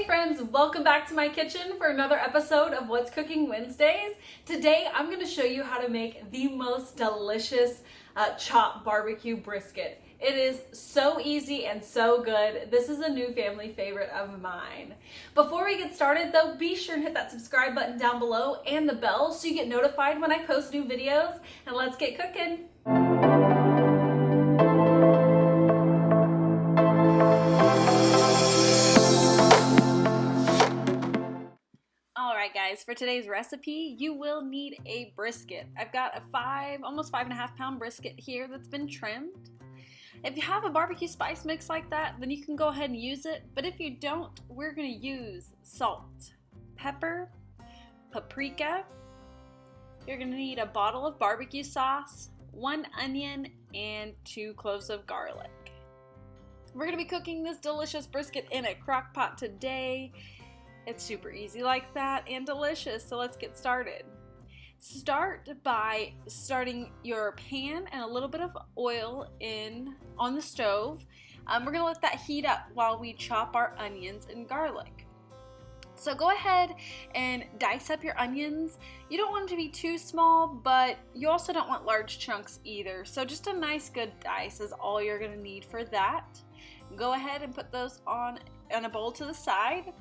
friends, welcome back to my kitchen for another episode of What's Cooking Wednesdays. Today I'm going to show you how to make the most delicious chopped barbecue brisket. It is so easy and so good. This is a new family favorite of mine. Before we get started though, be sure and hit that subscribe button down below and the bell so you get notified when I post new videos, and let's get cooking. Alright guys, for today's recipe, you will need a brisket. I've got a almost 5.5 pound brisket here that's been trimmed. If you have a barbecue spice mix like that, then you can go ahead and use it. But if you don't, we're going to use salt, pepper, paprika. You're going to need a bottle of barbecue sauce, 1 onion, and 2 cloves of garlic. We're going to be cooking this delicious brisket in a crock pot today. It's super easy like that and delicious, so let's get started. Start by starting your pan and a little bit of oil on the stove. We're going to let that heat up while we chop our onions and garlic. So go ahead and dice up your onions. You don't want them to be too small, but you also don't want large chunks either. So just a nice good dice is all you're going to need for that. Go ahead and put those on a bowl to the side.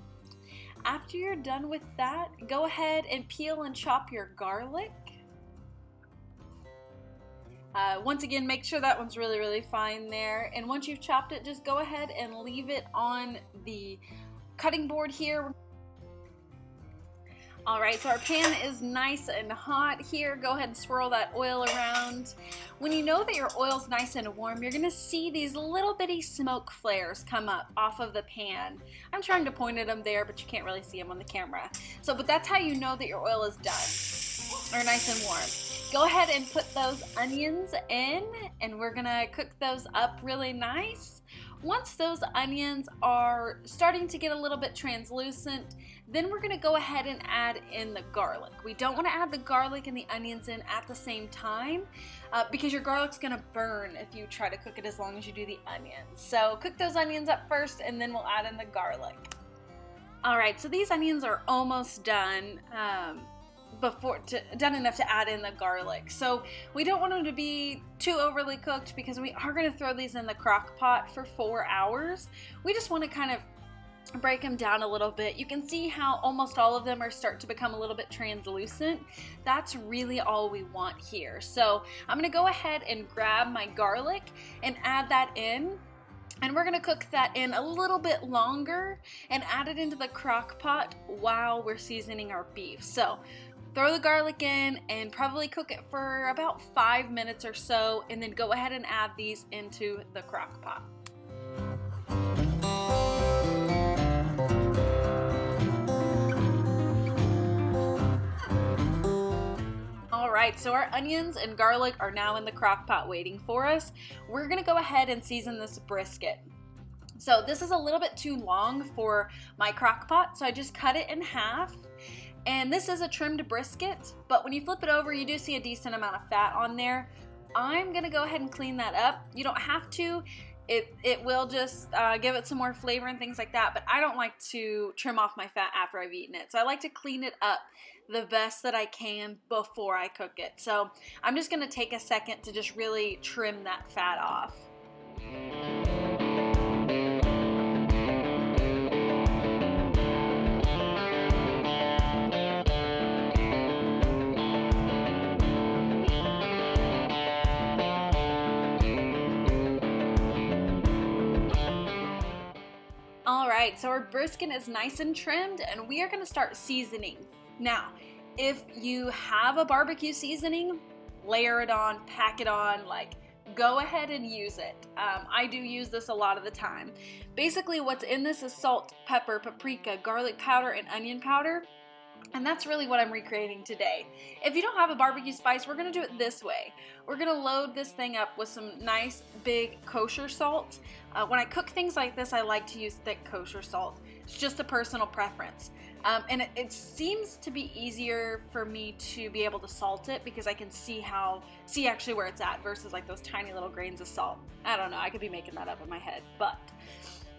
After you're done with that, go ahead and peel and chop your garlic. Once again, make sure that one's really fine there. And once you've chopped it, just go ahead and leave it on the cutting board here. Alright, so our pan is nice and hot here. Go ahead and swirl that oil around. When you know that your oil's nice and warm, you're going to see these little bitty smoke flares come up off of the pan. I'm trying to point at them there, but you can't really see them on the camera. But that's how you know that your oil is done, or nice and warm. Go ahead and put those onions in, and we're going to cook those up really nice. Once those onions are starting to get a little bit translucent, then we're going to go ahead and add in the garlic. We don't want to add the garlic and the onions in at the same time because your garlic's going to burn if you try to cook it as long as you do the onions. So cook those onions up first and then we'll add in the garlic. Alright, so these onions are almost done. Done enough to add in the garlic. So we don't want them to be too overly cooked because we are going to throw these in the crock pot for 4 hours. We just want to kind of break them down a little bit. You can see how almost all of them are starting to become a little bit translucent. That's really all we want here. So I'm going to go ahead and grab my garlic and add that in. And we're going to cook that in a little bit longer and add it into the crock pot while we're seasoning our beef. So throw the garlic in and probably cook it for about 5 minutes or so, and then go ahead and add these into the crock pot. Alright, so our onions and garlic are now in the crock pot waiting for us. We're going to go ahead and season this brisket. So this is a little bit too long for my crock pot, so I just cut it in half. And this is a trimmed brisket, but when you flip it over, you do see a decent amount of fat on there. I'm going to go ahead and clean that up. You don't have to. It will just give it some more flavor and things like that, but I don't like to trim off my fat after I've eaten it. So I like to clean it up the best that I can before I cook it. So I'm just going to take a second to just really trim that fat off. Alright, so our brisket is nice and trimmed, and we are going to start seasoning. Now, if you have a barbecue seasoning, layer it on, pack it on, go ahead and use it. I do use this a lot of the time. Basically, what's in this is salt, pepper, paprika, garlic powder, and onion powder. And that's really what I'm recreating today. If you don't have a barbecue spice, we're going to do it this way. We're going to load this thing up with some nice big kosher salt. When I cook things like this, I like to use thick kosher salt. It's just a personal preference. And it seems to be easier for me to be able to salt it because I can see actually where it's at versus like those tiny little grains of salt. I don't know, I could be making that up in my head, but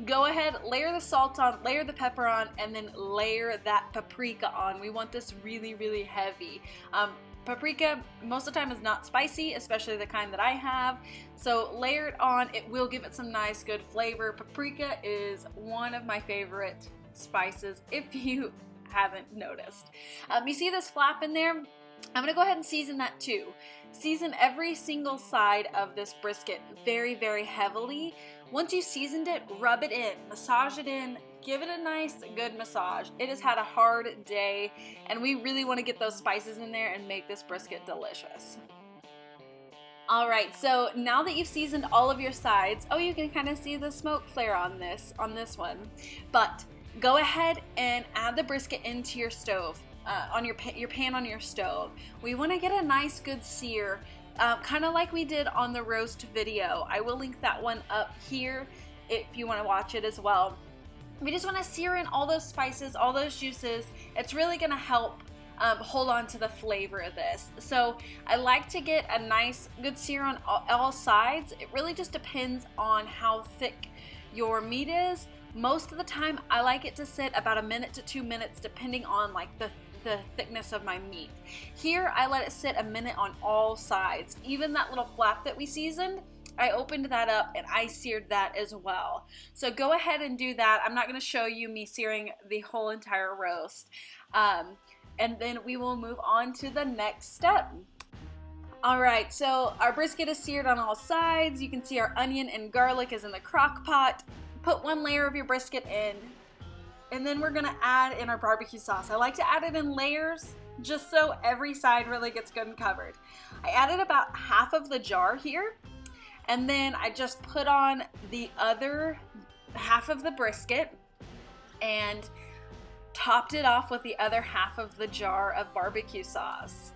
Go ahead, layer the salt on, layer the pepper on, and then layer that paprika on. We want this really, really heavy. Paprika most of the time is not spicy, especially the kind that I have. So layer it on, it will give it some nice good flavor. Paprika is one of my favorite spices if you haven't noticed. You see this flap in there? I'm gonna go ahead and season that too. Season every single side of this brisket very, very heavily. Once you seasoned it, rub it in, massage it in, give it a nice good massage. It has had a hard day and we really want to get those spices in there and make this brisket delicious. Alright, so now that you've seasoned all of your sides, oh, you can kind of see the smoke flare on this one, but go ahead and add the brisket into your stove. On your pan on your stove. We want to get a nice good sear, kind of like we did on the roast video. I will link that one up here if you want to watch it as well. We just want to sear in all those spices, all those juices. It's really going to help hold on to the flavor of this. So I like to get a nice good sear on all sides. It really just depends on how thick your meat is. Most of the time I like it to sit about 1 minute to 2 minutes depending on like the thickness of my meat. Here I let it sit 1 minute on all sides. Even that little flap that we seasoned, I opened that up and I seared that as well. So go ahead and do that. I'm not going to show you me searing the whole entire roast. And then we will move on to the next step. Alright, so our brisket is seared on all sides. You can see our onion and garlic is in the crock pot. Put 1 layer of your brisket in. And then we're gonna add in our barbecue sauce. I like to add it in layers just so every side really gets good and covered. I added about half of the jar here, and then I just put on the other half of the brisket and topped it off with the other half of the jar of barbecue sauce.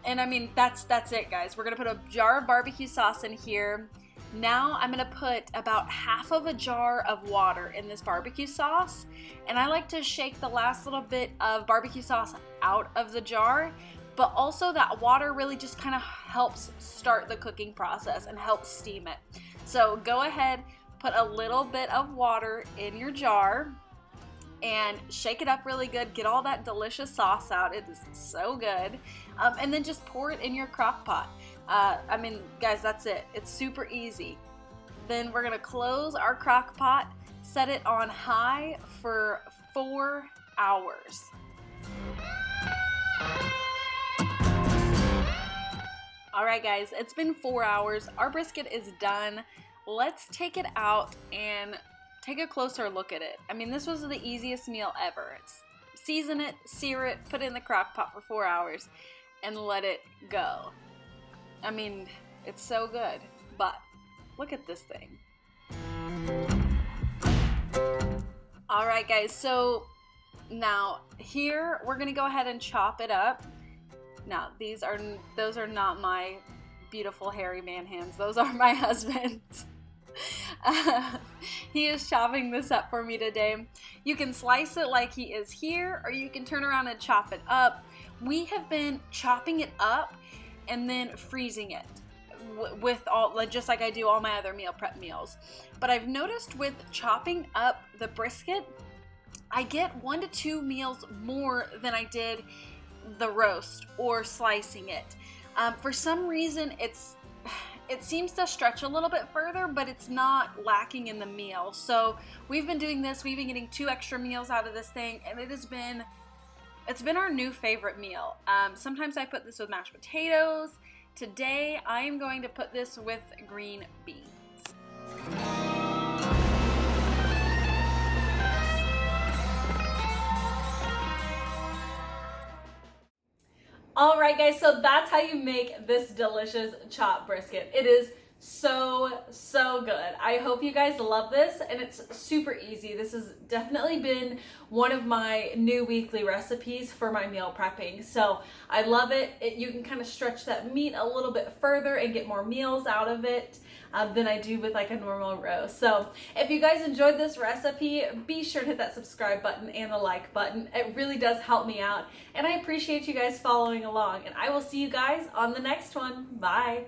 And I mean, that's it, guys. We're gonna put a jar of barbecue sauce in here. Now I'm gonna put about half of a jar of water in this barbecue sauce, and I like to shake the last little bit of barbecue sauce out of the jar, but also that water really just kind of helps start the cooking process and helps steam it. So go ahead, put a little bit of water in your jar and shake it up really good. Get all that delicious sauce out. It is so good. And then just pour it in your crock pot. I mean, guys, that's it. It's super easy. Then we're gonna close our crock pot, set it on high for 4 hours. All right, guys, it's been 4 hours. Our brisket is done. Let's take it out and take a closer look at it. I mean, this was the easiest meal ever. Season it, sear it, put it in the crock pot for 4 hours, and let it go. I mean, it's so good, but look at this thing. All right, guys, so now here we're gonna go ahead and chop it up. Now, those are not my beautiful hairy man hands. Those are my husband's. He is chopping this up for me today. You can slice it like he is here, or you can turn around and chop it up. We have been chopping it up and then freezing it with just like I do all my other meal prep meals. But I've noticed with chopping up the brisket, I get 1 to 2 meals more than I did the roast or slicing it. For some reason, it seems to stretch a little bit further, but it's not lacking in the meal. So we've been doing this. We've been getting 2 extra meals out of this thing, and it's been our new favorite meal. Sometimes I put this with mashed potatoes. Today I am going to put this with green beans. All right, guys, so that's how you make this delicious chopped brisket. It is so good. I hope you guys love this, and it's super easy. This has definitely been one of my new weekly recipes for my meal prepping. So I love it. You can kind of stretch that meat a little bit further and get more meals out of it than I do with like a normal roast. So if you guys enjoyed this recipe, be sure to hit that subscribe button and the like button. It really does help me out, and I appreciate you guys following along, and I will see you guys on the next one. Bye.